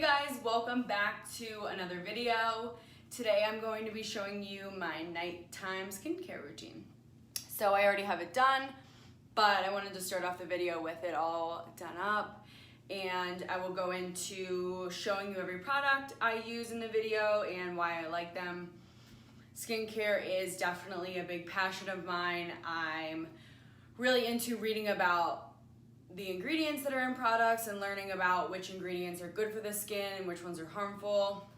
guys, welcome back to another video. Today I'm going to be showing you my nighttime skincare routine. So I already have it done, but I wanted to start off the video with it all done up, and I will go into showing you every product I use in the video and why I like them. Skincare is definitely a big passion of mine. I'm really into reading about the ingredients that are in products and learning about which ingredients are good for the skin and which ones are harmful,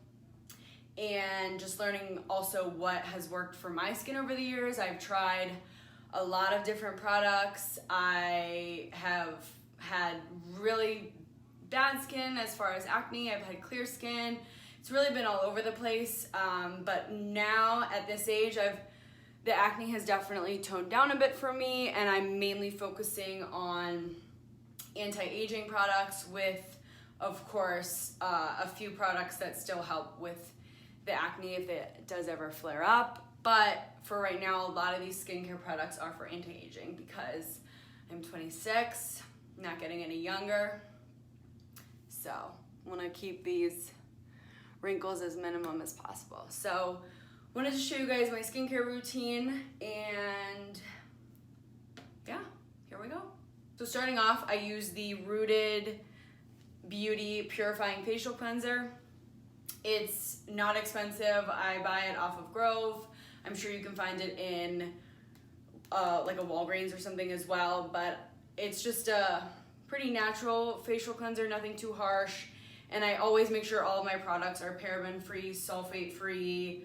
and just learning also what has worked for my skin over the years. I've tried a lot of different products. I have had really bad skin as far as acne. I've had clear skin. It's really been all over the place, but now at this age, the acne has definitely toned down a bit for me, and I'm mainly focusing on anti-aging products with, of course, a few products that still help with the acne if it does ever flare up. But for right now, a lot of these skincare products are for anti-aging because I'm 26, not getting any younger. So I want to keep these wrinkles as minimum as possible. So I wanted to show you guys my skincare routine, and yeah, here we go. So starting off, I use the Rooted Beauty Purifying Facial Cleanser. It's not expensive. I buy it off of Grove. I'm sure you can find it in like a Walgreens or something as well, but it's just a pretty natural facial cleanser, nothing too harsh. And I always make sure all of my products are paraben-free, sulfate-free,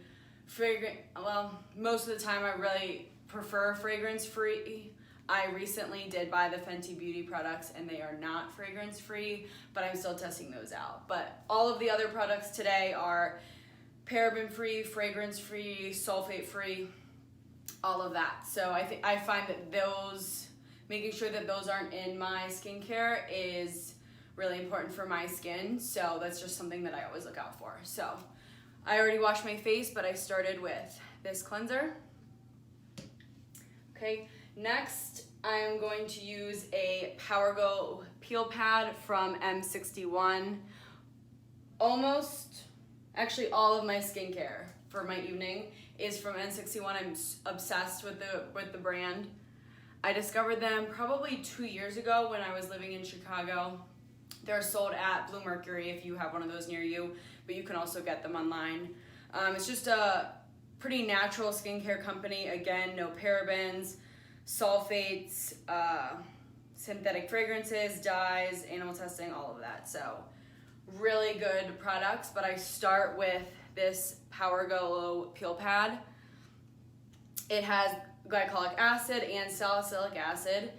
well, most of the time I really prefer fragrance-free. I recently did buy the Fenty Beauty products and they are not fragrance free, but I'm still testing those out. But all of the other products today are paraben free, fragrance free, sulfate free, all of that. So I find that making sure that those aren't in my skincare is really important for my skin. So that's just something that I always look out for. So I already washed my face, but I started with this cleanser. Okay. Next, I am going to use a PowerGlow peel pad from M61. Actually all of my skincare for my evening is from M61. I'm obsessed with the brand. I discovered them probably 2 years ago when I was living in Chicago. They're sold at Blue Mercury if you have one of those near you, but you can also get them online. It's just a pretty natural skincare company. Again, no parabens, sulfates, synthetic fragrances, dyes, animal testing, all of that. So really good products, but I start with this PowerGlow peel pad. It has glycolic acid and salicylic acid,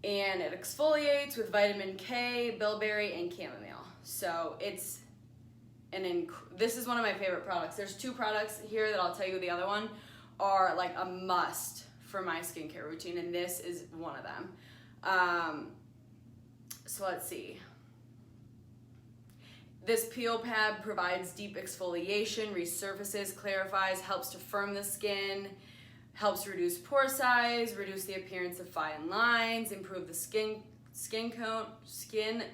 and it exfoliates with vitamin K, bilberry, and chamomile. So it's this is one of my favorite products. There's two products here that I'll tell you the other one are like a must for my skincare routine, and this is one of them. So let's see. This peel pad provides deep exfoliation, resurfaces, clarifies, helps to firm the skin, helps reduce pore size, reduce the appearance of fine lines, improve the skin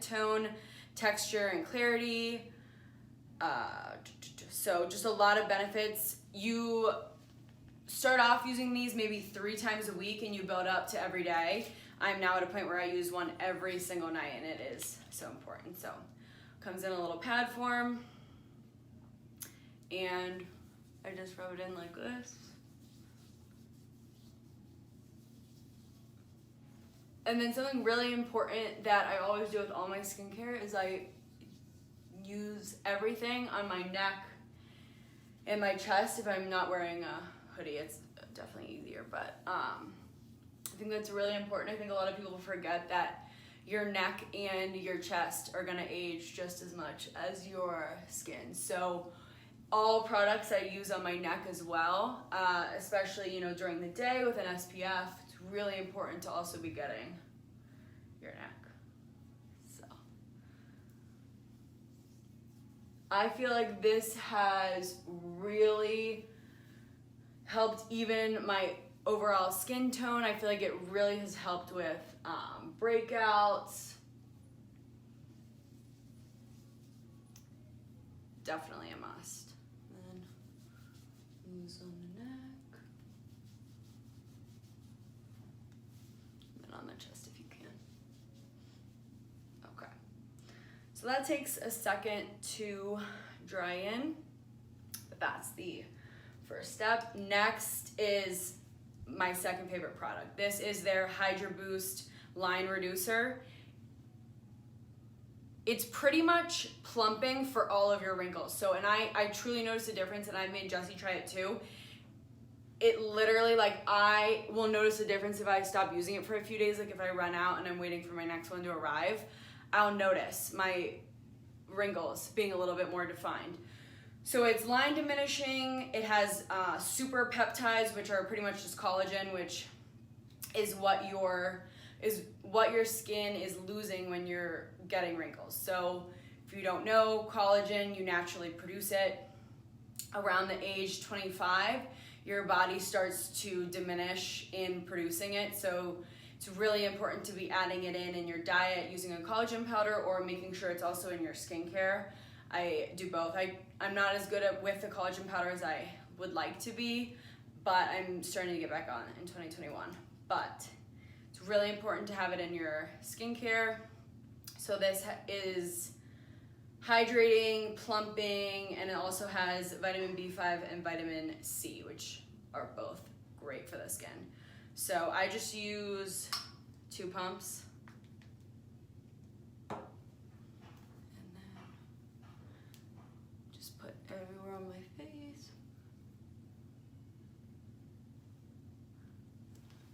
tone, texture, and clarity. So just a lot of benefits. You start off using these maybe 3 times a week and you build up to every day. I'm now at a point where I use one every single night, and it is so important. So comes in a little pad form, and I just rub it in like this. And then something really important that I always do with all my skincare is I use everything on my neck and my chest. If I'm not wearing a hoodie, it's definitely easier, but I think that's really important. I think a lot of people forget that your neck and your chest are gonna age just as much as your skin. So all products I use on my neck as well, especially during the day with an SPF. It's really important to also be getting your neck. So I feel like this has really helped even my overall skin tone. I feel like it really has helped with breakouts, definitely a must. And then mousse on the neck. And on the chest if you can. Okay. So that takes a second to dry in, but that's the first step. Next is my second favorite product. This is their Hydraboost line reducer. It's pretty much plumping for all of your wrinkles. So, and I truly noticed a difference, and I made Jesse try it too. It literally, like, I will notice a difference if I stop using it for a few days. Like if I run out and I'm waiting for my next one to arrive, I'll notice my wrinkles being a little bit more defined. So it's line diminishing. It has super peptides, which are pretty much just collagen, which is what your skin is losing when you're getting wrinkles. So if you don't know, collagen, you naturally produce it. Around the age 25, your body starts to diminish in producing it. So it's really important to be adding it in your diet, using a collagen powder, or making sure it's also in your skincare. I do both. I'm not as good with the collagen powder as I would like to be, but I'm starting to get back on in 2021. But it's really important to have it in your skincare. So this is hydrating, plumping, and it also has vitamin B5 and vitamin C, which are both great for the skin. So I just use 2 pumps. Everywhere on my face.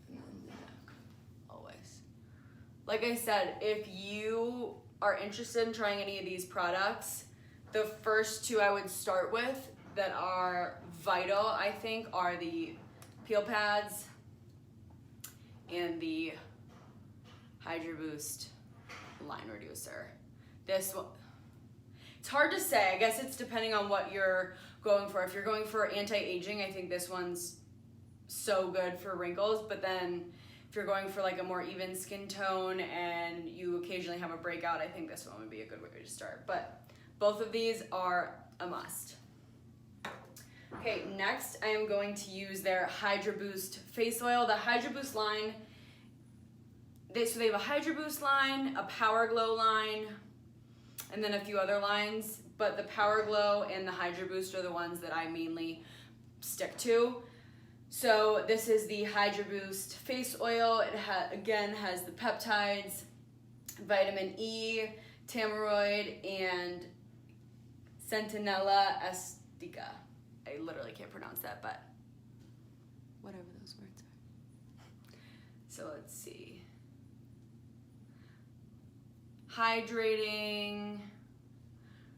And then the neck, always. Like I said, if you are interested in trying any of these products, the first 2 I would start with that are vital, I think, are the peel pads and the Hydraboost line reducer. This one, it's hard to say. I guess it's depending on what you're going for. If you're going for anti-aging, I think this one's so good for wrinkles. But then if you're going for like a more even skin tone and you occasionally have a breakout, I think this one would be a good way to start. But both of these are a must. Okay, next I am going to use their Hydraboost face oil. The Hydraboost line, so they have a Hydraboost line, a PowerGlow line, and then a few other lines, but the PowerGlow and the Hydraboost are the ones that I mainly stick to. So this is the Hydraboost face oil. It again has the peptides, vitamin E, tamarroid, and centinella acetica. I literally can't pronounce that, but whatever those words are. So let's see. Hydrating,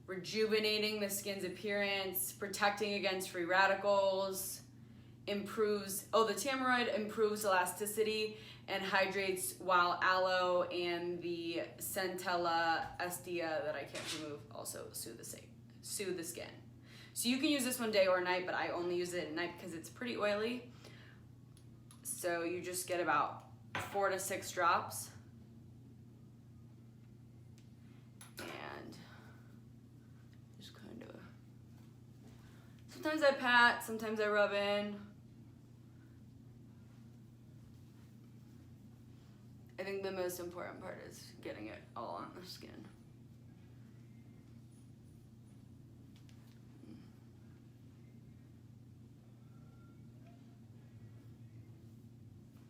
rejuvenating the skin's appearance, protecting against free radicals, improves, the tamarroid improves elasticity and hydrates, while aloe and the centella acetica that I can't remove also soothe the skin. So you can use this one day or night, but I only use it at night because it's pretty oily. So you just get about 4 to 6 drops. Sometimes I pat, sometimes I rub in. I think the most important part is getting it all on the skin.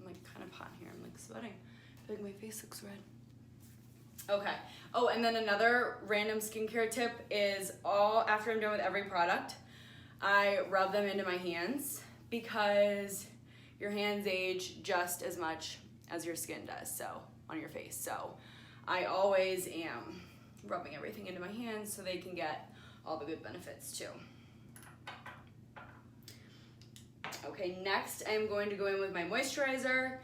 I'm like kind of hot here, I'm like sweating. I feel like my face looks red. Okay, and then another random skincare tip is after I'm done with every product, I rub them into my hands because your hands age just as much as your skin does, so on your face. So I always am rubbing everything into my hands so they can get all the good benefits too. Okay, next I'm going to go in with my moisturizer.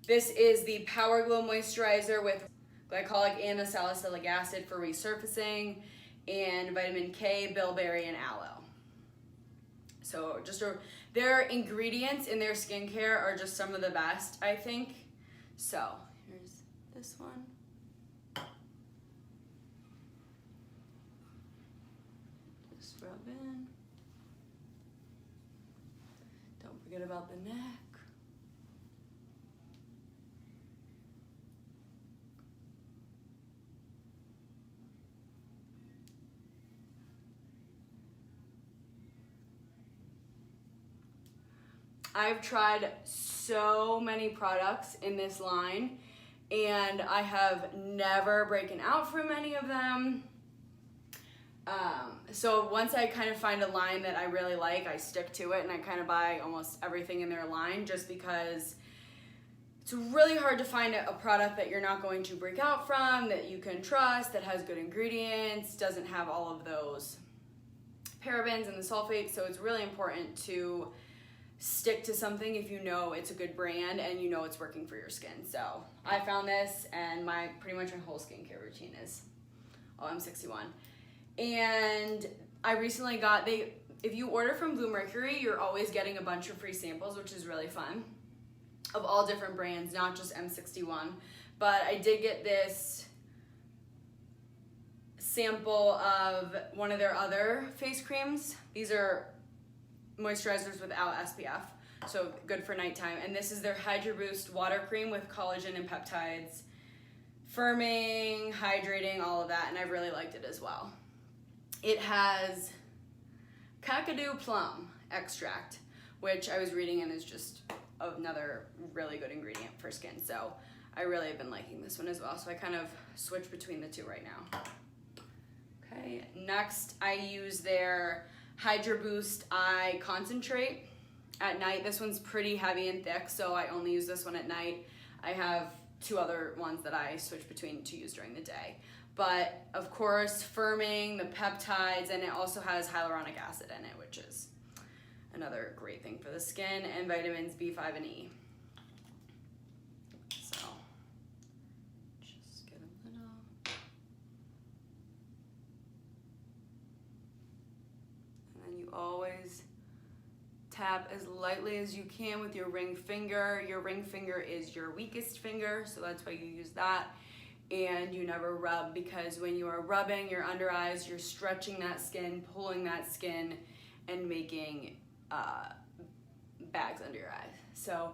This is the PowerGlow moisturizer with glycolic and salicylic acid for resurfacing, and vitamin K, bilberry, and aloe. So their ingredients in their skincare are just some of the best, I think. So here's this one. Just rub in. Don't forget about the neck. I've tried so many products in this line and I have never broken out from any of them. So once I kind of find a line that I really like, I stick to it and I kind of buy almost everything in their line just because it's really hard to find a product that you're not going to break out from, that you can trust, that has good ingredients, doesn't have all of those parabens and the sulfates. So it's really important to stick to something if you know it's a good brand and you know it's working for your skin. So I found this and pretty much my whole skincare routine is OM61. And I recently got, if you order from Bluemercury, you're always getting a bunch of free samples, which is really fun, of all different brands, not just M61. But I did get this sample of one of their other face creams. These are moisturizers without SPF, so good for nighttime. And this is their Hydraboost water cream with collagen and peptides, firming, hydrating, all of that, and I've really liked it as well. It has kakadu plum extract, which I was reading and is just another really good ingredient for skin. So I really have been liking this one as well. So I kind of switch between the two right now. Okay, next I use their Hydraboost Eye Concentrate at night. This one's pretty heavy and thick, so I only use this one at night. I have two other ones that I switch between to use during the day. But of course, firming, the peptides, and it also has hyaluronic acid in it, which is another great thing for the skin, and vitamins B5 and E. So, just get a little. And then you always tap as lightly as you can with your ring finger. Your ring finger is your weakest finger, so that's why you use that. And you never rub, because when you are rubbing your under eyes, you're stretching that skin, pulling that skin, and making bags under your eyes. So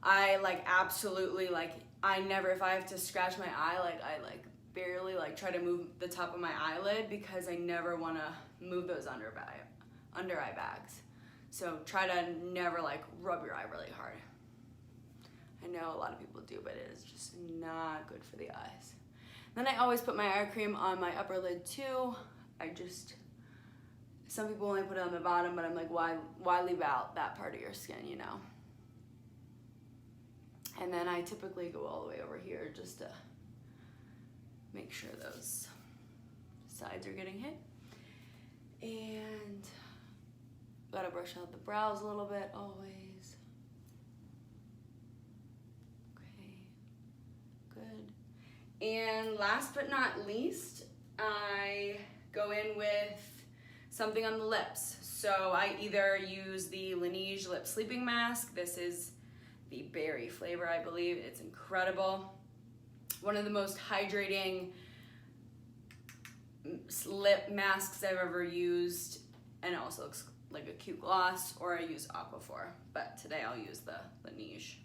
I absolutely I never, if I have to scratch my eye, I barely try to move the top of my eyelid, because I never want to move those under eye bags. So try to never rub your eye really hard. I know a lot of people do, but it is just not good for the eyes. Then I always put my eye cream on my upper lid too. Some people only put it on the bottom, but I'm like, why leave out that part of your skin, you know? And then I typically go all the way over here just to make sure those sides are getting hit. And gotta brush out the brows a little bit always. And last but not least, I go in with something on the lips. So I either use the Laneige Lip Sleeping Mask. This is the berry flavor, I believe. It's incredible. One of the most hydrating lip masks I've ever used, and it also looks like a cute gloss, or I use Aquaphor. But today I'll use the Laneige.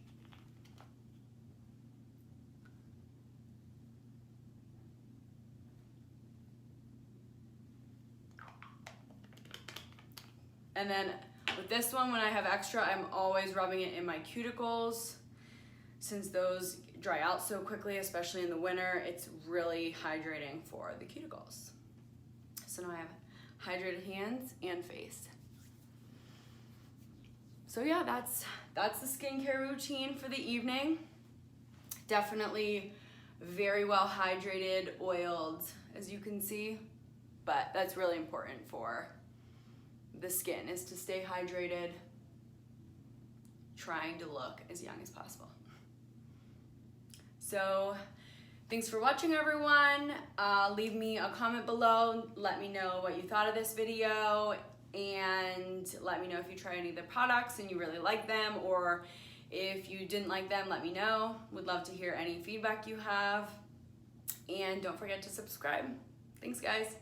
And then with this one, when I have extra, I'm always rubbing it in my cuticles. Since those dry out so quickly, especially in the winter, it's really hydrating for the cuticles. So now I have hydrated hands and face. So yeah, that's the skincare routine for the evening. Definitely very well hydrated, oiled, as you can see. But that's really important for the skin, is to stay hydrated, trying to look as young as possible. So thanks for watching, everyone. Leave me a comment below. Let me know what you thought of this video, and let me know if you tried any of the products and you really like them, or if you didn't like them, let me know. Would love to hear any feedback you have. And don't forget to subscribe. Thanks, guys.